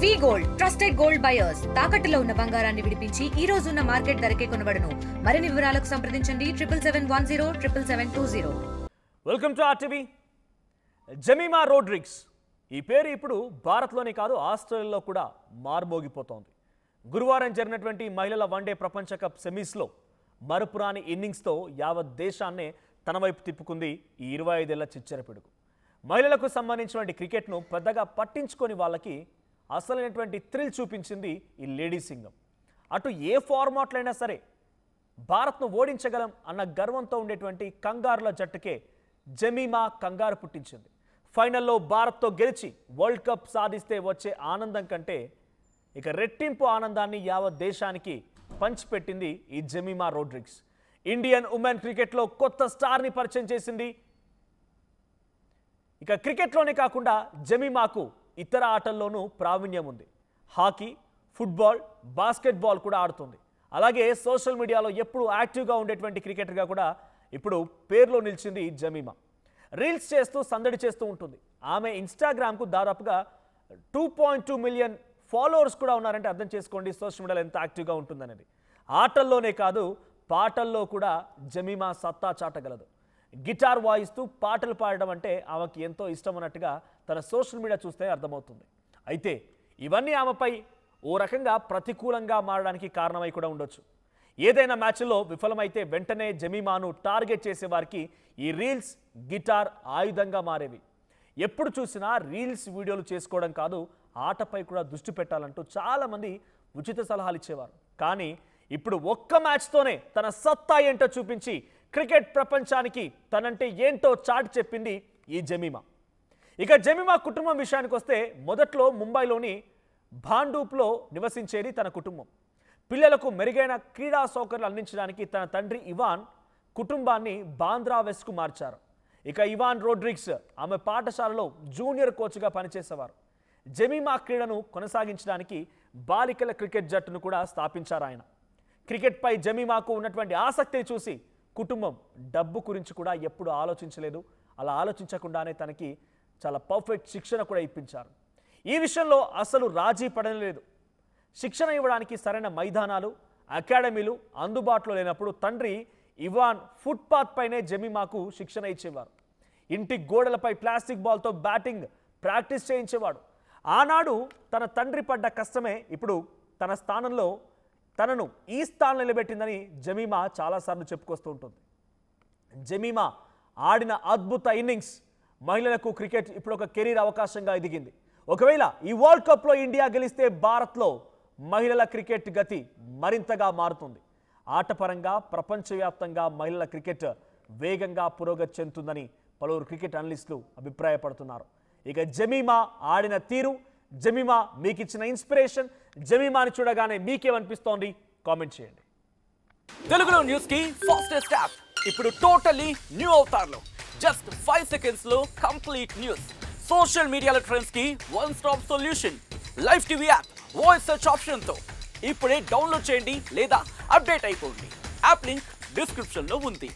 వి gold trusted gold buyers తాకట్టులో ఉన్న బంగారాన్ని విడిపించి ఈ రోజు ఉన్న మార్కెట్ ధరకే కొనబడును. మరిన్ని వివరాలకు సంప్రదించండి 77107720. Welcome to RTV. Jemimah Rodrigues ఈ పేరు ఇప్పుడు భారత్లోనే కాదు ఆస్ట్రేలియాలో కూడా మార్మోగిపోతోంది. గురువారం జరిగినటువంటి మహిళల వన్డే ప్రపంచ కప్ సెమీస్లో మరుపురాని ఇన్నింగ్స్తో యావత్ దేశాన్నే తన వైపు తిప్పుకుంది ఈ 25 ఏళ్ల చిచ్చర పిడుగు. మహిళలకు సంబంధించినటువంటి క్రికెట్ను పెద్దగా పట్టించుకొని వాళ్ళకి అసలైనటువంటి థ్రిల్ చూపించింది ఈ లేడీ సింగం. అటు ఏ ఫార్మాట్లో అయినా సరే భారత్ను ఓడించగలం అన్న గర్వంతో ఉండేటువంటి కంగారుల జట్టుకే జెమిమా కంగారు పుట్టించింది. ఫైనల్లో భారత్తో గెలిచి వరల్డ్ కప్ సాధిస్తే వచ్చే ఆనందం కంటే ఇక రెట్టింపు ఆనందాన్ని యావత్ దేశానికి పంచిపెట్టింది ఈ జెమిమా రోడ్రిగ్స్. ఇండియన్ ఉమెన్ క్రికెట్లో కొత్త స్టార్ని పరిచయం చేసింది. ఇక క్రికెట్లోనే కాకుండా జెమిమాకు ఇతర ఆటల్లోనూ ప్రావీణ్యం ఉంది. హాకీ, ఫుట్బాల్, బాస్కెట్బాల్ కూడా ఆడుతుంది. అలాగే సోషల్ మీడియాలో ఎప్పుడు యాక్టివ్గా ఉండేటువంటి క్రికెటర్గా కూడా ఇప్పుడు పేరులో నిలిచింది జెమిమా. రీల్స్ చేస్తూ సందడి చేస్తూ ఉంటుంది. ఆమె ఇన్స్టాగ్రామ్కు దాదాపుగా 2.2 మిలియన్ ఫాలోవర్స్ కూడా ఉన్నారంటే అర్థం చేసుకోండి సోషల్ మీడియాలో ఎంత యాక్టివ్గా ఉంటుందనేది. ఆటల్లోనే కాదు పాటల్లో కూడా జెమిమా సత్తా చాటగలదు. గిటార్ వాయిస్తూ పాటలు పాడడం అంటే ఆమెకి ఎంతో ఇష్టం అన్నట్టుగా తన సోషల్ మీడియా చూస్తే అర్థమవుతుంది. అయితే ఇవన్నీ ఆమెపై ఓ రకంగా ప్రతికూలంగా మారడానికి కారణమై కూడా ఉండొచ్చు. ఏదైనా మ్యాచ్లో విఫలమైతే వెంటనే జెమిమాను టార్గెట్ చేసేవారికి ఈ రీల్స్, గిటార్ ఆయుధంగా మారేవి. ఎప్పుడు చూసినా రీల్స్, వీడియోలు చేసుకోవడం కాదు ఆటపై కూడా దృష్టి పెట్టాలంటూ చాలామంది ఉచిత సలహాలు ఇచ్చేవారు. కానీ ఇప్పుడు ఒక్క మ్యాచ్తోనే తన సత్తా ఏంటో చూపించి క్రికెట్ ప్రపంచానికి తనంటే ఏంటో చాటి చెప్పింది ఈ జెమిమా. ఇక జెమిమా కుటుంబం విషయానికి వస్తే మొదట్లో ముంబైలోని భాండూప్లో నివసించేది తన కుటుంబం. పిల్లలకు మెరుగైన క్రీడా సౌకర్యాలు అందించడానికి తన తండ్రి ఇవాన్ కుటుంబాన్ని బాంద్రా వెస్ట్కు మార్చారు. ఇక ఇవాన్ రోడ్రిగ్స్ ఆమె పాఠశాలలో జూనియర్ కోచ్గా పనిచేసేవారు. జెమిమా క్రీడను కొనసాగించడానికి బాలికల క్రికెట్ జట్టును కూడా స్థాపించారు ఆయన. క్రికెట్పై జెమిమాకు ఉన్నటువంటి ఆసక్తిని చూసి కుటుంబం డబ్బు గురించి కూడా ఎప్పుడు ఆలోచించలేదు. అలా ఆలోచించకుండానే తనకి చాలా పర్ఫెక్ట్ శిక్షణ కూడా ఇప్పించారు. ఈ విషయంలో అసలు రాజీ పడలేదు. శిక్షణ ఇవ్వడానికి సరైన మైదానాలు, అకాడమీలు అందుబాటులో లేనప్పుడు తండ్రి ఇవాన్ ఫుట్పాత్ పైనే జెమిమాకు శిక్షణ ఇచ్చేవారు. ఇంటి గోడలపై ప్లాస్టిక్ బాల్తో బ్యాటింగ్ ప్రాక్టీస్ చేయించేవాడు. ఆనాడు తన తండ్రి పడ్డ కష్టమే ఇప్పుడు తన స్థానంలో తనను ఈ స్థానంలో నిలబెట్టిందని జెమిమా చాలాసార్లు చెప్పుకొస్తూ ఉంటుంది. జెమిమా ఆడిన అద్భుత ఇన్నింగ్స్ మహిళలకు క్రికెట్ ఇప్పుడు ఒక కెరీర్ అవకాశంగా ఎదిగింది. ఒకవేళ ఈ వరల్డ్ కప్లో ఇండియా గెలిస్తే భారత్లో మహిళల క్రికెట్ గతి మరింతగా మారుతుంది. ఆటపరంగా ప్రపంచవ్యాప్తంగా మహిళల క్రికెట్ వేగంగా పురోగతి చెందుతుందని పలువురు క్రికెట్ అనలిస్టులు అభిప్రాయపడుతున్నారు. ఇక జెమిమా ఆడిన తీరు, జెమిమా మీకు ఇచ్చిన ఇన్స్పిరేషన్, జెమిమాని చూడగానే మీకేమనిపిస్తోంది కామెంట్ చేయండి. తెలుగులో న్యూస్ కి ఫాస్టెస్ట్ యాప్ ఇప్పుడు టోటల్లీ న్యూ అవతార్లో జస్ట్ 5 సెకండ్స్ లో కంప్లీట్ న్యూస్. సోషల్ మీడియాలో ట్రెండ్స్ కి one stop solution. Live TV app voice search option తో ఇప్పుడే డౌన్లోడ్ చేయండి లేదా అప్డేట్ అయిపోండి. యాప్ లింక్ డిస్క్రిప్షన్ లో ఉంది.